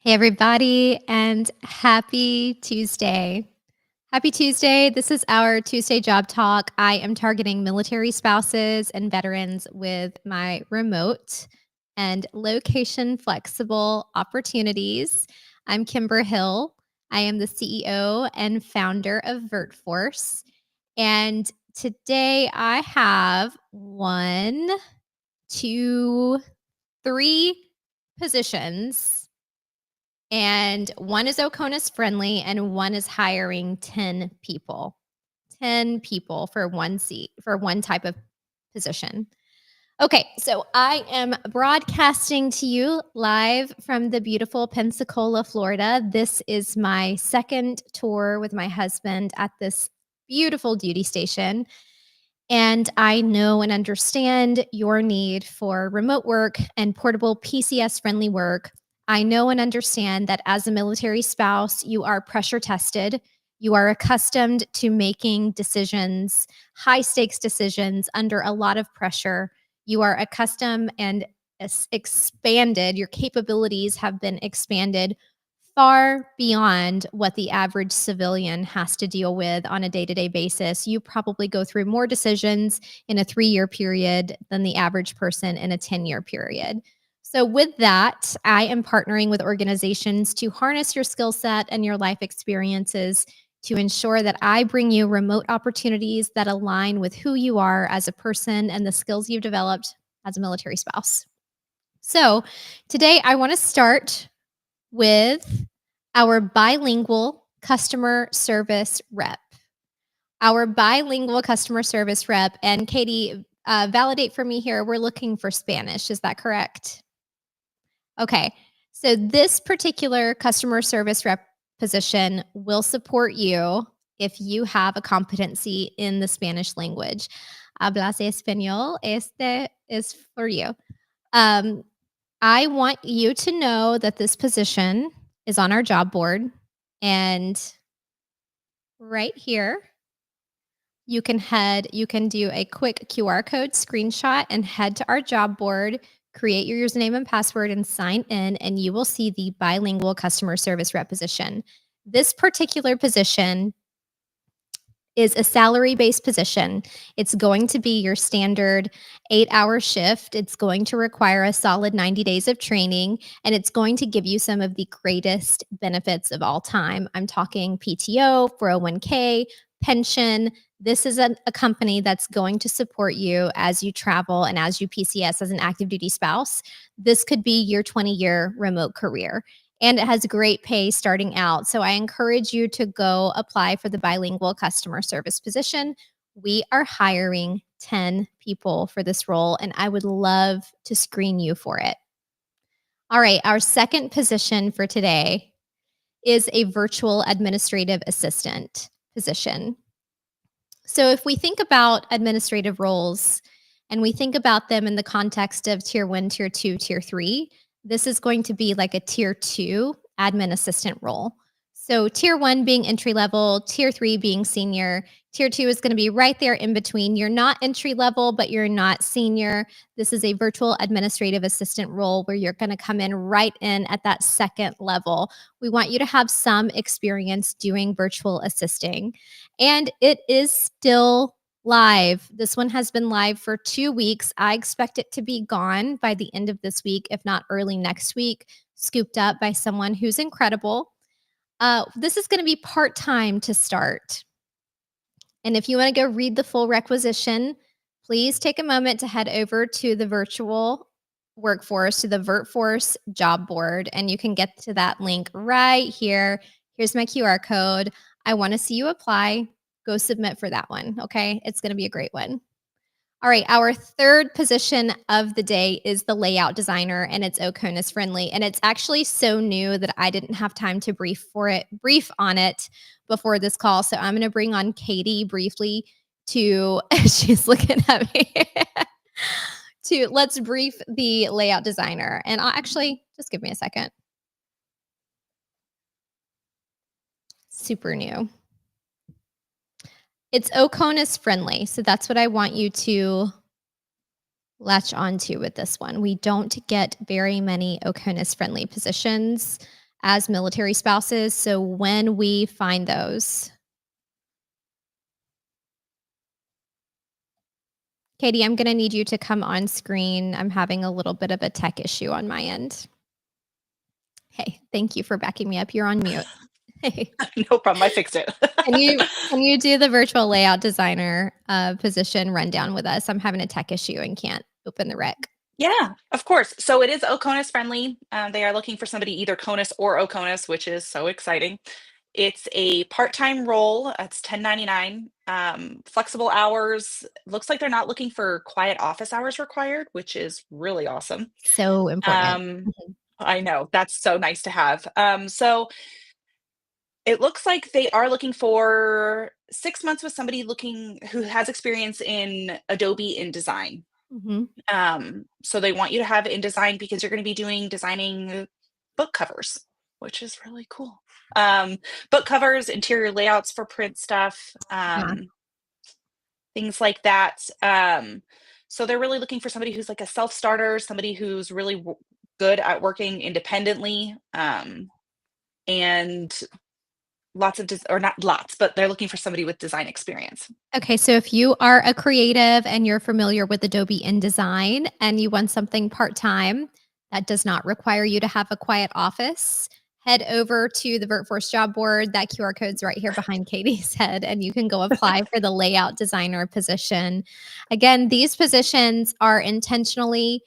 Hey, everybody, and happy Tuesday. Happy Tuesday. This is our Tuesday job talk. I am targeting military spouses and veterans with my remote and location flexible opportunities. I'm Kimber Hill. I am the CEO and founder of VertForce. And today I have one, two, three positions, and one is OCONUS-friendly and one is hiring 10 people. 10 people for one seat, for one type of position. Okay, so I am broadcasting to you live from the beautiful Pensacola, Florida. This is my second tour with my husband at this beautiful duty station. And I know and understand your need for remote work and portable PCS friendly work. I know and understand that as a military spouse, you are pressure tested. You are accustomed to making decisions, high stakes decisions under a lot of pressure. You are accustomed and expanded. Your capabilities have been expanded far beyond what the average civilian has to deal with on a day-to-day basis. You probably go through more decisions in a 3-year period than the average person in a 10-year period. So with that, I am partnering with organizations to harness your skill set and your life experiences to ensure that I bring you remote opportunities that align with who you are as a person and the skills you've developed as a military spouse. So today I want to start with our bilingual customer service rep. Our bilingual customer service rep, and Katie, validate for me here, we're looking for Spanish. Is that correct? Okay. So this particular customer service rep position will support you if you have a competency in the Spanish language. Hablas español, este is for you. Um, I want you to know that this position is on our job board, and right here, you can do a quick QR code screenshot and head to our job board, create your username and password and sign in, and you will see the bilingual customer service rep position. This particular position is a salary-based position. It's going to be your standard 8-hour shift. It's going to require a solid 90 days of training, and it's going to give you some of the greatest benefits of all time. I'm talking PTO, 401k, pension. This is a company that's going to support you as you travel and as you PCS as an active duty spouse. This could be your 20-year remote career, and it has great pay starting out. So I encourage you to go apply for the bilingual customer service position. We are hiring 10 people for this role, and I would love to screen you for it. All right, our second position for today is a virtual administrative assistant position. So if we think about administrative roles and we think about them in the context of tier 1, tier 2, tier 3, this is going to be like a tier 2 admin assistant role. So tier 1 being entry level, tier 3 being senior, tier 2 is going to be right there in between. You're not entry level, but you're not senior. This is a virtual administrative assistant role where you're going to come in right in at that second level. We want you to have some experience doing virtual assisting. And it is still live. This one has been live for 2 weeks. I expect it to be gone by the end of this week, if not early next week, scooped up by someone who's incredible. This is going to be part-time to start. And if you want to go read the full requisition, please take a moment to head over to the virtual workforce, to the VertForce job board, and you can get to that link right here. Here's my QR code. I want to see you apply. Go submit for that one, okay? It's going to be a great one. All right, our third position of the day is the layout designer, and it's OCONUS-friendly. And it's actually so new that I didn't have time to brief on it before this call. So I'm going to bring on Katie briefly to, she's looking at me, let's brief the layout designer. And I'll actually, just give me a second. Super new. It's OCONUS-friendly, so that's what I want you to latch onto with this one. We don't get very many OCONUS-friendly positions as military spouses. So when we find those, Katie, I'm going to need you to come on screen. I'm having a little bit of a tech issue on my end. Hey, thank you for backing me up. You're on mute. Hey. No problem. I fixed it. Can you do the virtual layout designer position rundown with us? I'm having a tech issue and can't open the rec. Yeah, of course. So it is OCONUS friendly. They are looking for somebody either CONUS or OCONUS, which is so exciting. It's a part-time role. It's 1099. Flexible hours. Looks like they're not looking for quiet office hours required, which is really awesome. So important. Um, Mhm. I know that's so nice to have. So it looks like they are looking for 6 months with somebody looking who has experience in Adobe InDesign. Mhm. So they want you to have InDesign because you're going to be doing designing book covers, which is really cool. Book covers, interior layouts for print stuff, Yeah. things like that. So they're really looking for somebody who's like a self-starter, somebody who's really good at working independently, and lots of or not lots, but they're looking for somebody with design experience. Okay, so if you are a creative and you're familiar with Adobe InDesign and you want something part-time that does not require you to have a quiet office, head over to the Workforce job board. That QR code's right here behind Katie's head, and you can go apply for the layout designer position. Again, these positions are intentionally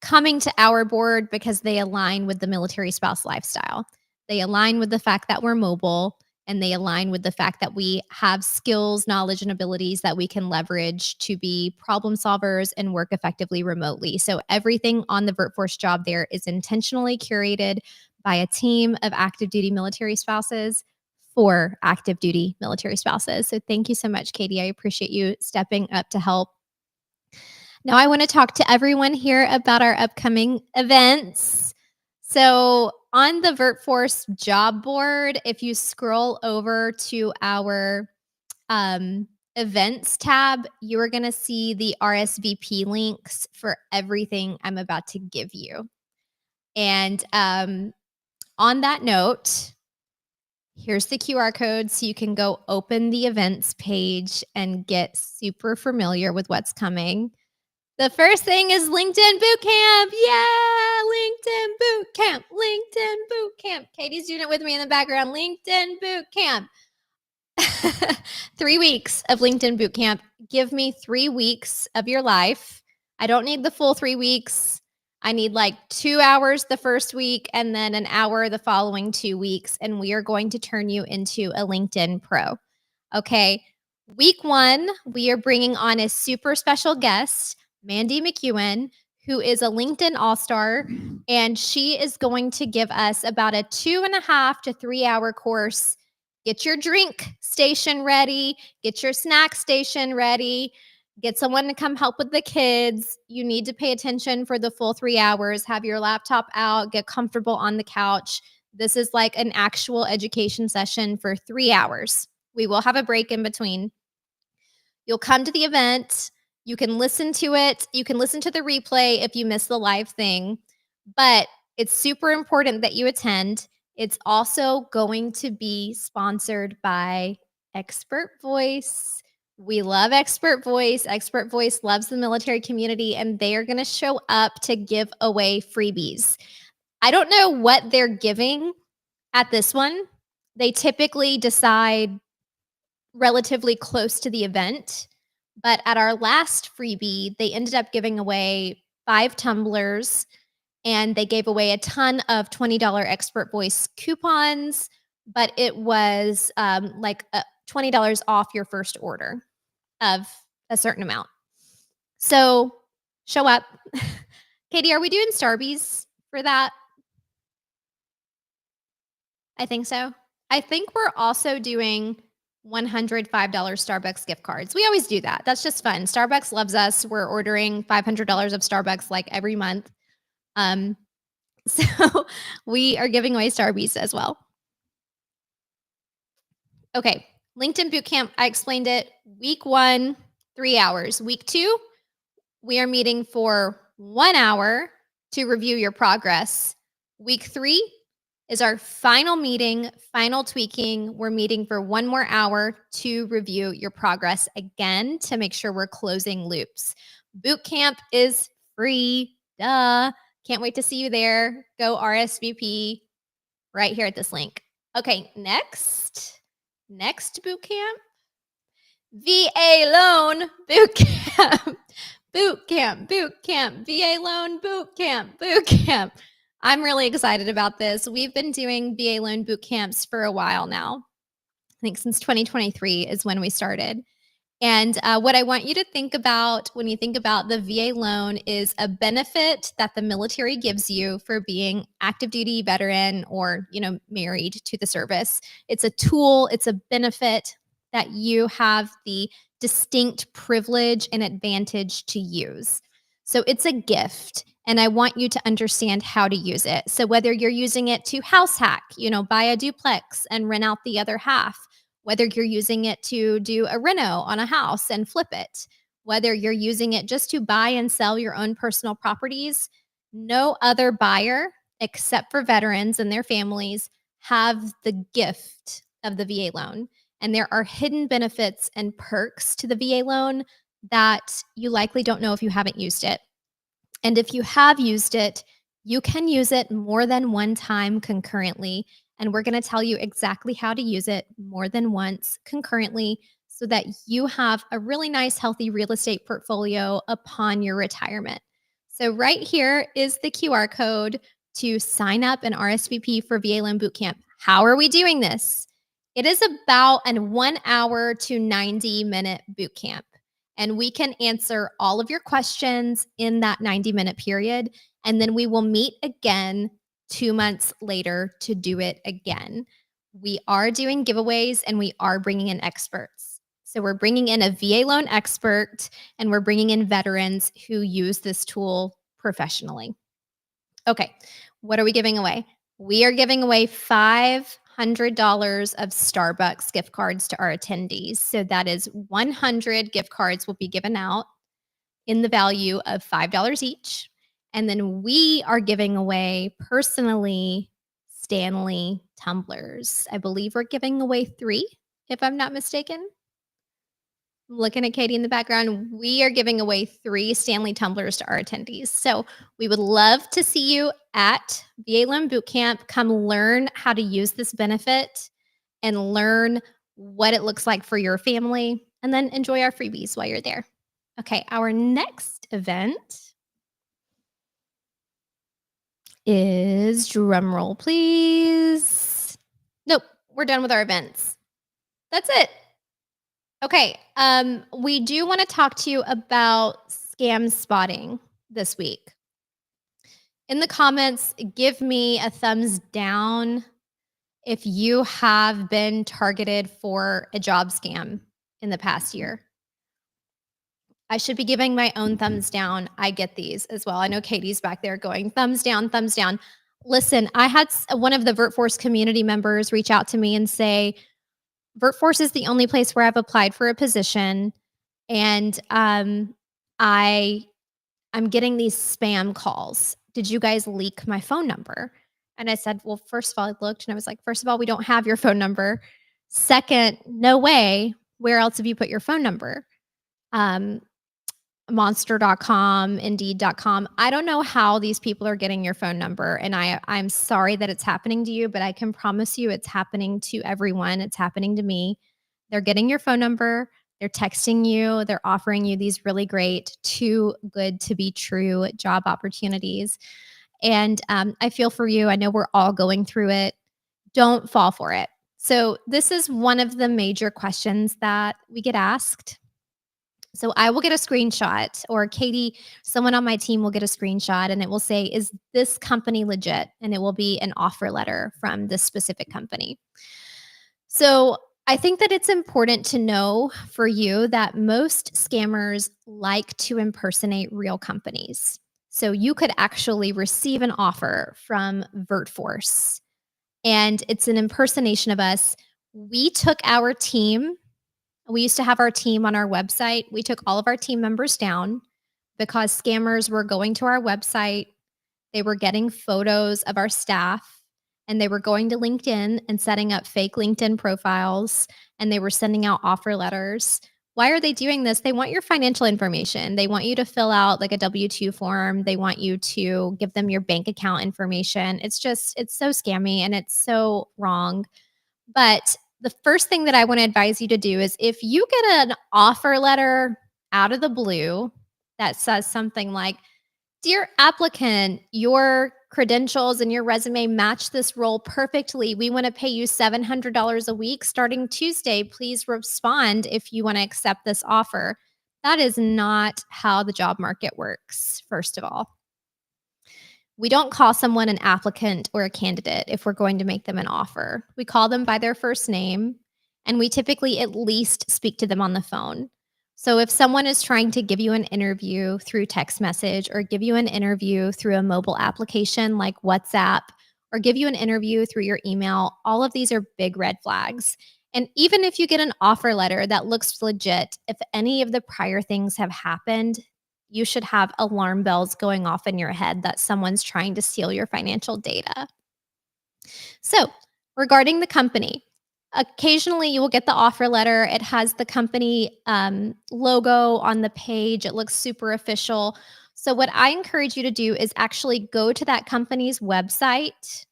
coming to our board because they align with the military spouse lifestyle. They align with the fact that we're mobile, and they align with the fact that we have skills, knowledge, and abilities that we can leverage to be problem solvers and work effectively remotely. So everything on the Workforce job there is intentionally curated by a team of active duty military spouses for active duty military spouses. So thank you so much, Katie. I appreciate you stepping up to help. Now, I want to talk to everyone here about our upcoming events. So, on the Workforce job board, if you scroll over to our events tab, you are going to see the RSVP links for everything I'm about to give you. And on that note, here's the QR code so you can go open the events page and get super familiar with what's coming. The first thing is LinkedIn Boot Camp. Yeah, LinkedIn Boot Camp. LinkedIn Boot Camp. Katie's doing it with me in the background. LinkedIn Boot Camp. 3 weeks of LinkedIn Boot Camp. Give me 3 weeks of your life. I don't need the full 3 weeks. I need like 2 hours the first week and then an hour the following 2 weeks. And we are going to turn you into a LinkedIn pro. Okay. Week 1, we are bringing on a super special guest, Mandy McEwen, who is a LinkedIn all-star, and she is going to give us about a 2.5 to 3 hour course. Get your drink station ready, get your snack station ready, get someone to come help with the kids. You need to pay attention for the full 3 hours, have your laptop out, get comfortable on the couch. This is like an actual education session for 3 hours. We will have a break in between. You'll come to the event. You can listen to it. You can listen to the replay if you miss the live thing, but it's super important that you attend. It's also going to be sponsored by Expert Voice. We love Expert Voice. Expert Voice loves the military community, and they are going to show up to give away freebies. I don't know what they're giving at this one. They typically decide relatively close to the event. But at our last freebie, they ended up giving away 5 tumblers, and they gave away a ton of $20 Expert Voice coupons, but it was like $20 off your first order of a certain amount. So show up. Katie, are we doing Starbies for that? I think so. I think we're also doing $105 Starbucks gift cards. We always do that. That's just fun. Starbucks loves us. We're ordering $500 of Starbucks like every month. Um, so we are giving away Starbies as well. Okay, LinkedIn Bootcamp, I explained it. Week 1, 3 hours. Week 2, we are meeting for 1 hour to review your progress. Week 3 is our final meeting, final tweaking. We're meeting for 1 more hour to review your progress again to make sure we're closing loops. Boot camp is free. Duh. Can't wait to see you there. Go RSVP right here at this link. Okay, next boot camp, VA loan boot camp. Boot camp, VA loan boot camp. I'm really excited about this. We've been doing VA loan boot camps for a while now. I think since 2023 is when we started. And what I want you to think about when you think about the VA loan is a benefit that the military gives you for being active duty veteran or, married to the service. It's a tool, it's a benefit that you have the distinct privilege and advantage to use. So it's a gift. And I want you to understand how to use it. So whether you're using it to house hack, buy a duplex and rent out the other half, whether you're using it to do a reno on a house and flip it, whether you're using it just to buy and sell your own personal properties, no other buyer except for veterans and their families have the gift of the VA loan. And there are hidden benefits and perks to the VA loan that you likely don't know if you haven't used it. And if you have used it, you can use it more than one time concurrently. And we're going to tell you exactly how to use it more than once concurrently so that you have a really nice, healthy real estate portfolio upon your retirement. So right here is the QR code to sign up and RSVP for VA Loan Bootcamp. How are we doing this? It is about a 1 hour to 90-minute bootcamp. And we can answer all of your questions in that 90-minute period. And then we will meet again 2 months later to do it again. We are doing giveaways and we are bringing in experts. So we're bringing in a VA loan expert and we're bringing in veterans who use this tool professionally. Okay, what are we giving away? We are giving away $500 of Starbucks gift cards to our attendees. So that is 100 gift cards will be given out in the value of $5 each. And then we are giving away personally Stanley tumblers. I believe we're giving away 3, if I'm not mistaken. Looking at Katie in the background, we are giving away 3 Stanley tumblers to our attendees. So we would love to see you at VA Loan Bootcamp. Come learn how to use this benefit and learn what it looks like for your family, and then enjoy our freebies while you're there. Okay, our next event is, drum roll please. Nope, we're done with our events. That's it. Okay, we do want to talk to you about scam spotting this week. In the comments, give me a thumbs down if you have been targeted for a job scam in the past year. I should be giving my own thumbs down. I get these as well. I know Katie's back there going, thumbs down, thumbs down. Listen, I had one of the VertForce community members reach out to me and say, VertForce is the only place where I've applied for a position, and I'm getting these spam calls. Did you guys leak my phone number? And I said, well, first of all, I looked and I was like, first of all, we don't have your phone number. Second, no way. Where else have you put your phone number? Monster.com, Indeed.com. I don't know how these people are getting your phone number. And I'm sorry that it's happening to you, but I can promise you it's happening to everyone. It's happening to me. They're getting your phone number. They're texting you. They're offering you these really great, too good to be true job opportunities. And I feel for you. I know we're all going through it. Don't fall for it. So this is one of the major questions that we get asked. So I will get a screenshot, or Katie, someone on my team will get a screenshot, and it will say, is this company legit? And it will be an offer letter from this specific company. So I think that it's important to know for you that most scammers like to impersonate real companies. So you could actually receive an offer from VertForce, and it's an impersonation of us. We took our team. We used to have our team on our website. We took all of our team members down because scammers were going to our website. They were getting photos of our staff and they were going to LinkedIn and setting up fake LinkedIn profiles, and they were sending out offer letters. Why are they doing this? They want your financial information. They want you to fill out like a W-2 form. They want you to give them your bank account information. It's so scammy and it's so wrong. But the first thing that I want to advise you to do is if you get an offer letter out of the blue that says something like, "Dear applicant, your credentials and your resume match this role perfectly. We want to pay you $700 a week starting Tuesday. Please respond if you want to accept this offer." That is not how the job market works, first of all. We don't call someone an applicant or a candidate if we're going to make them an offer. We call them by their first name, and we typically at least speak to them on the phone. So if someone is trying to give you an interview through text message or give you an interview through a mobile application like WhatsApp or give you an interview through your email, all of these are big red flags. And even if you get an offer letter that looks legit, if any of the prior things have happened, you should have alarm bells going off in your head that someone's trying to steal your financial data. So, regarding the company, occasionally you will get the offer letter. It has the company logo on the page, it looks super official. So, what I encourage you to do is actually go to that company's website,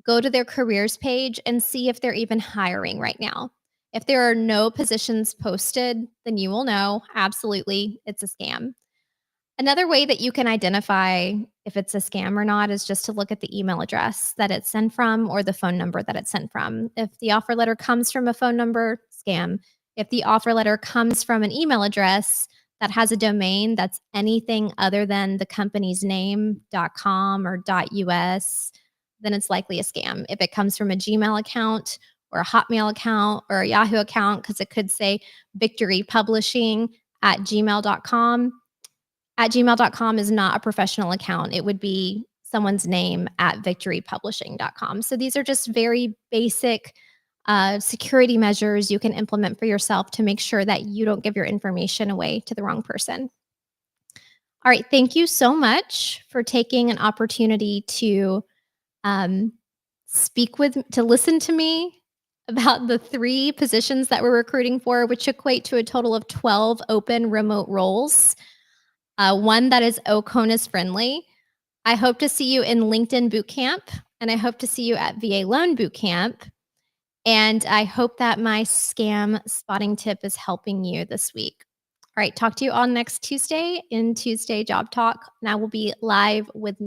go to their careers page, and see if they're even hiring right now. If there are no positions posted, then you will know absolutely it's a scam. Another way that you can identify if it's a scam or not is just to look at the email address that it's sent from or the phone number that it's sent from. If the offer letter comes from a phone number, scam. If the offer letter comes from an email address that has a domain that's anything other than the company's name, .com or .us, then it's likely a scam. If it comes from a Gmail account or a Hotmail account or a Yahoo account, because it could say Victory Publishing at gmail.com, at gmail.com is not a professional account. It would be someone's name at victorypublishing.com. So these are just very basic security measures you can implement for yourself to make sure that you don't give your information away to the wrong person. All right. Thank you so much for taking an opportunity to to listen to me about the 3 positions that we're recruiting for, which equate to a total of 12 open remote roles. One that is OCONUS-friendly. I hope to see you in LinkedIn Bootcamp, and I hope to see you at VA Loan Bootcamp. And I hope that my scam spotting tip is helping you this week. All right, talk to you all next Tuesday in Tuesday Job Talk, and I will be live with